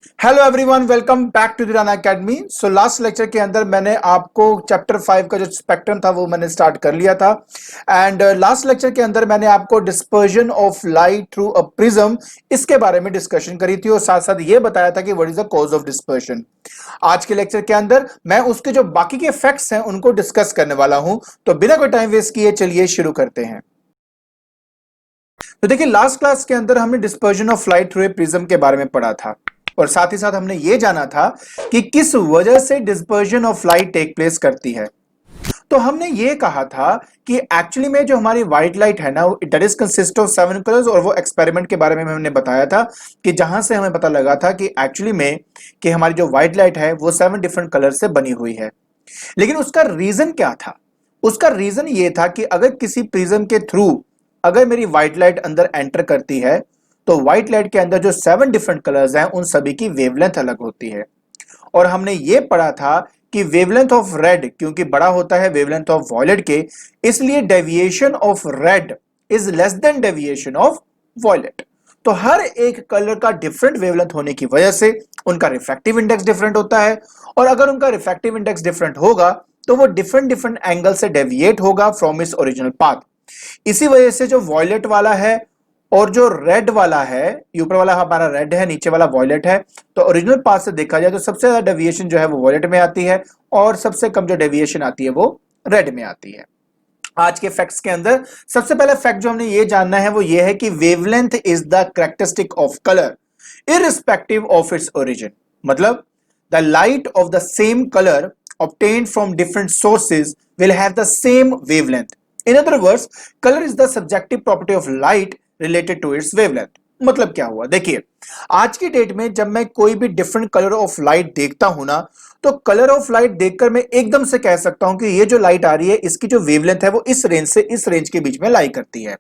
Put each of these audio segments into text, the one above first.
Hello everyone, welcome back to the Rana academy. So last lecture के अंदर मैंने आपको चैप्टर 5 का जो स्पेक्ट्रम था वो मैंने स्टार्ट कर लिया था। एंड लास्ट लेक्चर के अंदर मैंने आपको dispersion of light through a prism इसके बारे में डिस्कशन करी थी और साथ साथ ये बताया था कि what is the cause of dispersion. आज के लेक्चर के अंदर मैं उसके जो बाकी के फैक्ट्स हैं उनको डिस्कस करने वाला हूं। तो बिना कोई टाइम वेस्ट किए चलिए शुरू करते हैं। तो देखिए, लास्ट क्लास के अंदर हमने dispersion of light through a prism के बारे में पढ़ा था और साथ ही साथ हमने यह जाना था कि किस वजह से dispersion of light take place करती है। तो हमने ये कहा था कि एक्चुअली में जो हमारी व्हाइट लाइट है ना, that is consist of 7 colours. और वो एक्सपेरिमेंट के बारे में हमने बताया था कि जहां से हमें पता लगा था कि एक्चुअली में कि हमारी जो व्हाइट लाइट है वो 7 डिफरेंट कलर से बनी हुई है। लेकिन उसका रीजन क्या था? उसका रीजन ये था कि अगर किसी प्रिज्म के थ्रू अगर मेरी व्हाइट लाइट अंदर एंटर करती है तो व्हाइट लाइट के अंदर जो 7 डिफरेंट कलर्स हैं उन सभी की वेवलेंथ अलग होती है। और हमने ये पढ़ा था कि वेवलेंथ ऑफ रेड क्योंकि बड़ा होता है वेवलेंथ ऑफ वॉयलेट के, इसलिए deviation of red is less than deviation of violet. तो हर एक कलर का डिफरेंट वेवलेंथ होने की वजह से उनका रिफ्रैक्टिव इंडेक्स डिफरेंट होता है। और अगर उनका रिफ्रैक्टिव इंडेक्स डिफरेंट होगा तो वो डिफरेंट डिफरेंट एंगल से डेविएट होगा फ्रॉम इट्स ओरिजिनल पाथ। इसी वजह से जो वॉयलेट वाला है और जो रेड वाला है, ऊपर वाला हमारा रेड है, नीचे वाला वॉयलेट है, तो ओरिजिनल पाथ से देखा जाए तो सबसे ज्यादा डेविएशन जो है वो वॉयलेट में आती है और सबसे कम जो डेविएशन आती है वो रेड में आती है। आज के फैक्ट्स के अंदर सबसे पहला फैक्ट जो हमने ये जानना है वो ये है कि wavelength is the characteristic of colour irrespective of its origin. मतलब the light of the same colour obtained from different sources will have the same wavelength. In other words, color is the subjective property of light related to its wavelength. मतलब क्या हुआ? देखिए, आज की date में जब मैं कोई भी डिफरेंट कलर ऑफ लाइट देखता हूं ना, तो कलर ऑफ लाइट देखकर मैं एकदम से कह सकता हूं कि ये जो लाइट आ रही है इसकी जो वेवलेंथ है वो इस रेंज से इस रेंज के बीच में लाई करती है।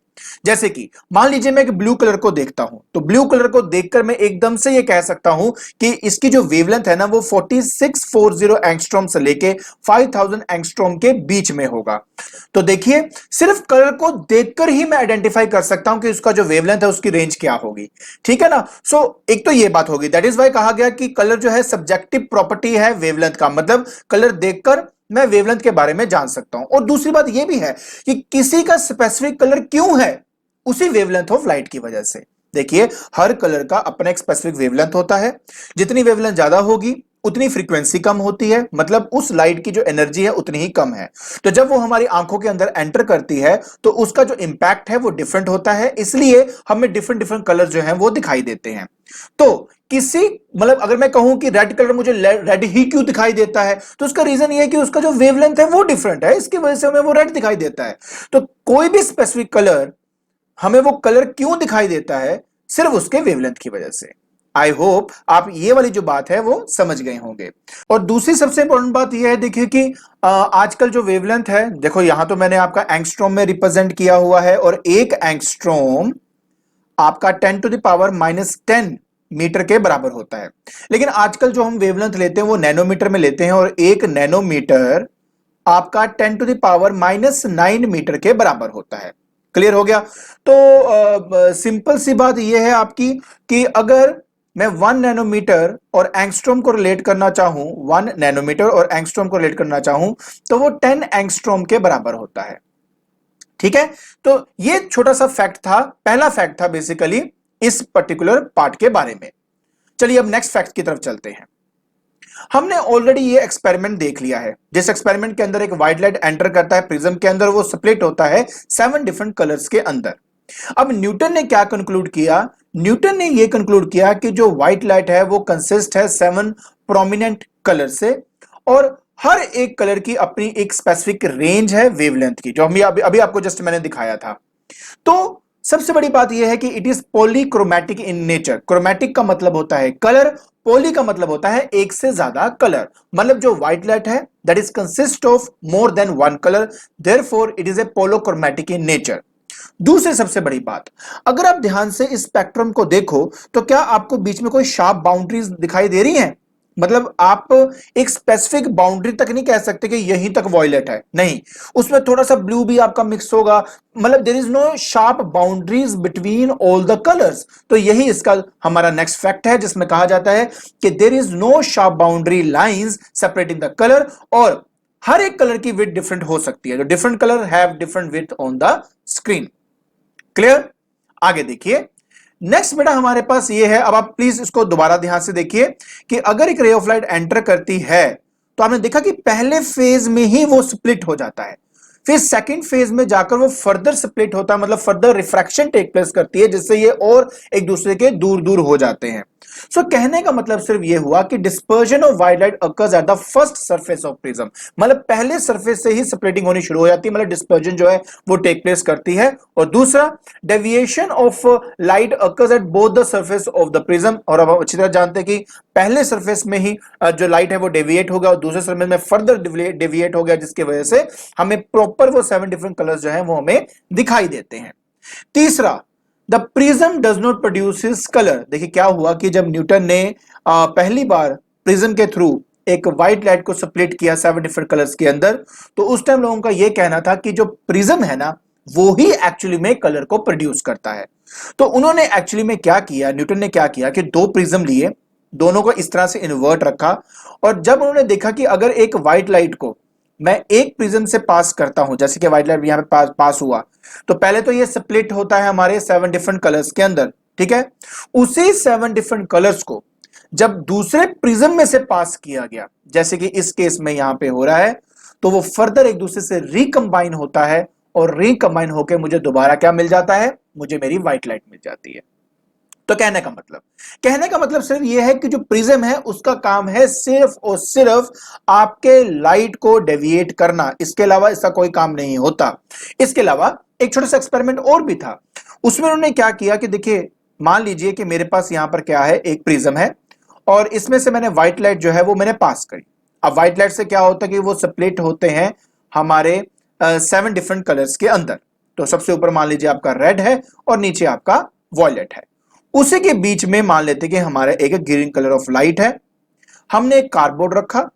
जैसे कि मान लीजिए मैं एक ब्लू कलर को देखता हूं, तो ब्लू कलर को देखकर मैं एकदम से ये कह सकता हूं कि इसकी जो वेवलेंथ है ना वो 4640 एंगस्ट्रॉम से लेके 5000 एंगस्ट्रॉम के बीच में होगा। तो देखिए, सिर्फ कलर को देखकर ही मैं आइडेंटिफाई कर सकता हूं कि उसका जो वेवलेंथ है उसकी रेंज क्या होगी। ठीक है ना? सो एक तो ये बात होगी, दैट इज वाई कहा गया कि कलर जो है सब्जेक्टिव प्रॉपर्टी है वेवलेंथ का। मतलब कलर देखकर मैं वेवलेंथ के बारे में जान सकता हूं। और दूसरी बात यह भी है कि किसी का स्पेसिफिक कलर क्यों है, उसी वेवलेंथ ऑफ लाइट की वजह से। देखिए, हर कलर का अपना एक स्पेसिफिक वेवलेंथ होता है। जितनी वेवलेंथ ज्यादा होगी उतनी फ्रीक्वेंसी कम होती है, मतलब उस लाइट की जो एनर्जी है उतनी ही कम है। तो जब वो हमारी आंखों के अंदर एंटर करती है तो उसका जो इंपैक्ट है वो डिफरेंट होता है, इसलिए हमें डिफरेंट डिफरेंट कलर जो हैं वो दिखाई देते हैं। तो किसी मतलब अगर मैं कहूं कि रेड कलर मुझे रेड ही क्यों दिखाई देता है, तो उसका रीजन ये है कि उसका जो वेवलेंथ है वो डिफरेंट है, इसकी वजह से हमें वो रेड दिखाई देता है। तो कोई भी स्पेसिफिक कलर हमें वो कलर क्यों दिखाई देता है, सिर्फ उसके वेवलेंथ की वजह से। आई होप आप ये वाली जो बात है वो समझ गए होंगे। और दूसरी सबसे इंपॉर्टेंट बात यह है, देखिए कि आजकल जो वेवलेंथ है, देखो यहां तो मैंने आपका एंगस्ट्रॉम में रिप्रेजेंट किया हुआ है और एक एंगस्ट्रॉम आपका 10 टू द पावर -10 मीटर के बराबर होता है। लेकिन आजकल जो हम वेवलेंथ लेते हैं वो नैनोमीटर में लेते हैं और एक नैनोमीटर आपका 10 टू द पावर -9 मीटर के बराबर होता है। क्लियर हो गया? तो सिंपल सी बात यह है आपकी कि अगर मैं 1 नैनोमीटर और एंगस्ट्रॉम को रिलेट करना चाहूं, 1 नैनोमीटर और एंगस्ट्रॉम को रिलेट करना चाहूं, तो वो 10 एंगस्ट्रॉम के बराबर होता है। ठीक है? तो ये छोटा सा फैक्ट था, पहला फैक्ट था बेसिकली इस पर्टिकुलर पार्ट के बारे में। चलिए अब नेक्स्ट फैक्ट की तरफ चलते हैं। हमने ऑलरेडी ये एक्सपेरिमेंट देख लिया है, जिस एक्सपेरिमेंट के अंदर एक व्हाइट लाइट एंटर करता है प्रिज्म के अंदर, वो स्प्लिट होता है 7 डिफरेंट कलर्स के अंदर। अब न्यूटन ने क्या कंक्लूड किया? न्यूटन ने यह कंक्लूड किया कि जो व्हाइट लाइट है वो कंसिस्ट है 7 प्रोमिनेंट कलर से और हर एक कलर की अपनी एक स्पेसिफिक रेंज है वेवलेंथ की, जो हम अभी आपको जस्ट मैंने दिखाया था। तो सबसे बड़ी बात यह है कि it is polychromatic in nature. Chromatic का मतलब होता है कलर, पॉली का मतलब होता है एक से ज्यादा कलर। मतलब जो व्हाइट लाइट है that is consist of more than 1 colour, therefore it is a polychromatic in nature. दूसरी सबसे बड़ी बात, अगर आप ध्यान से इस स्पेक्ट्रम को देखो तो क्या आपको बीच में कोई शार्प बाउंड्रीज दिखाई दे रही हैं? मतलब आप एक स्पेसिफिक बाउंड्री तक नहीं कह सकते कि यहीं तक वॉयलेट है, नहीं, उसमें थोड़ा सा ब्लू भी आपका मिक्स होगा, मतलब there is no sharp boundaries between all the colours. तो यही इसका हमारा नेक्स्ट फैक्ट है जिसमें कहा जाता है कि there is no sharp boundary lines separating the colour, और हर एक कलर की विड्थ डिफरेंट हो सकती है, जो different colour have different width on the screen. Clear? आगे देखिए, नेक्स्ट बेटा हमारे पास ये है, अब आप प्लीज इसको दोबारा ध्यान से देखिए कि अगर एक रे ऑफ लाइट एंटर करती है तो आपने देखा कि पहले फेज में ही वो स्प्लिट हो जाता है, फिर सेकंड फेज में जाकर वो फर्दर स्प्लिट होता है, मतलब फर्दर रिफ्रैक्शन टेक प्लेस करती है, जिससे ये और एक दूसरे के दूर दूर हो जाते हैं। सो कहने का मतलब सिर्फ ये हुआ कि dispersion of white light occurs at the first surface of prism, मतलब पहले सरफेस से ही स्प्लिटिंग होनी शुरू हो जाती है, मतलब डिस्पर्जन जो है वो टेक प्लेस करती है। और दूसरा, deviation of light occurs at both the surface of the prism, और अब अच्छी तरह जानते हैं कि पहले सरफेस में ही जो लाइट है वो डेविएट होगा और दूसरे सरफेस में फर्दर डेविएट हो गया, जिसकी वजह से हमें प्रॉपर वो 7 डिफरेंट कलर्स जो है वो हमें दिखाई देते हैं। तीसरा, the prism does not produce colour. देखिए क्या हुआ कि जब न्यूटन ने पहली बार प्रिज्म के थ्रू एक व्हाइट लाइट को स्प्लिट किया 7 डिफरेंट कलर्स के अंदर, तो उस टाइम लोगों का यह कहना था कि जो प्रिज्म है ना वो ही एक्चुअली में कलर को प्रोड्यूस करता है। तो उन्होंने एक्चुअली में क्या किया, न्यूटन ने क्या किया कि 2 प्रिज्म लिए, दोनों को इस तरह से इन्वर्ट रखा, और जब उन्होंने देखा कि अगर एक व्हाइट लाइट को मैं एक प्रिज्म से पास करता हूं, जैसे कि व्हाइट लाइट यहां पे पास हुआ, तो पहले तो ये स्प्लिट होता है हमारे 7 डिफरेंट कलर्स के अंदर, ठीक है। उसी 7 डिफरेंट कलर्स को जब दूसरे प्रिज्म में से पास किया गया, जैसे कि इस केस में यहां पे हो रहा है, तो वो फर्दर एक दूसरे से रिकंबाइन होता है, और रिकंबाइन होकर मुझे दोबारा क्या मिल जाता है, मुझे मेरी व्हाइट लाइट मिल जाती है। तो कहने का मतलब सिर्फ यह है कि जो प्रिज्म है उसका काम है सिर्फ और सिर्फ आपके लाइट को डेविएट करना, इसके अलावा इसका कोई काम नहीं होता। इसके अलावा एक छोटा सा एक्सपेरिमेंट और भी था, उसमें उन्होंने क्या किया कि देखिए, मान लीजिए कि मेरे पास यहां पर क्या है, एक प्रिज्म है, और इसमें से मैंने व्हाइट लाइट जो है वो मैंने पास करी। अब व्हाइट लाइट से क्या होता है कि वो स्प्लिट होते हैं हमारे 7 डिफरेंट कलर्स के अंदर। तो सबसे ऊपर मान लीजिए आपका रेड है और नीचे आपका वॉयलेट है, उसी के बीच में मान लेते कि हमारा एक ग्रीन कलर ऑफ लाइट है। हमने एक कार्डबोर्ड रखा,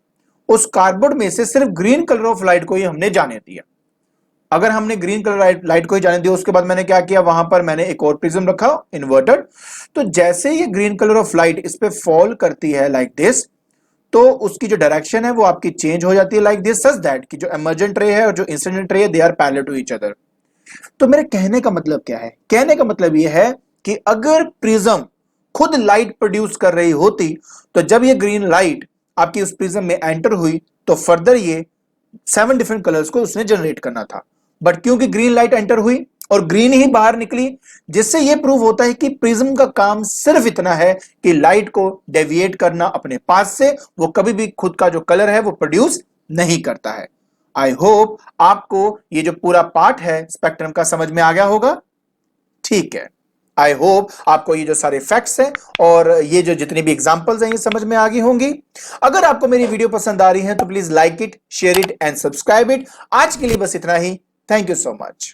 उस कार्डबोर्ड में से सिर्फ ग्रीन कलर ऑफ लाइट को ही हमने जाने दिया। अगर हमने ग्रीन कलर लाइट को ही जाने दिया, उसके बाद मैंने क्या किया, वहां पर मैंने एक और प्रिज्म रखा इन्वर्टेड। तो जैसे ये ग्रीन कलर ऑफ लाइट इस पे फॉल करती है लाइक दिस, तो उसकी जो डायरेक्शन है वो आपकी चेंज हो जाती है लाइक दिस, सच दैट कि जो इमर्जेंट रे है और जो इंसिडेंट रे है they are parallel to each other. तो मेरे कहने का मतलब क्या है, कहने का मतलब यह है कि अगर प्रिज्म खुद लाइट प्रोड्यूस कर रही होती, तो जब ये ग्रीन लाइट आपकी उस प्रिज्म में एंटर हुई, तो फर्दर ये 7 डिफरेंट कलर्स को उसने जनरेट करना था। बट क्योंकि ग्रीन लाइट एंटर हुई और ग्रीन ही बाहर निकली, जिससे यह प्रूव होता है कि प्रिज्म का काम सिर्फ इतना है कि लाइट को डेविएट करना अपने पास से, वो कभी भी खुद का जो कलर है वो प्रोड्यूस नहीं करता है। आई होप आपको ये जो पूरा पार्ट है स्पेक्ट्रम का समझ में आ गया होगा। ठीक है, आई होप आपको ये जो सारे फैक्ट्स हैं और ये जो जितनी भी एग्जांपल्स हैं ये समझ में आ गई होंगी। अगर आपको मेरी वीडियो पसंद आ रही है तो please like it, share it and subscribe it. आज के लिए बस इतना ही। Thank you so much.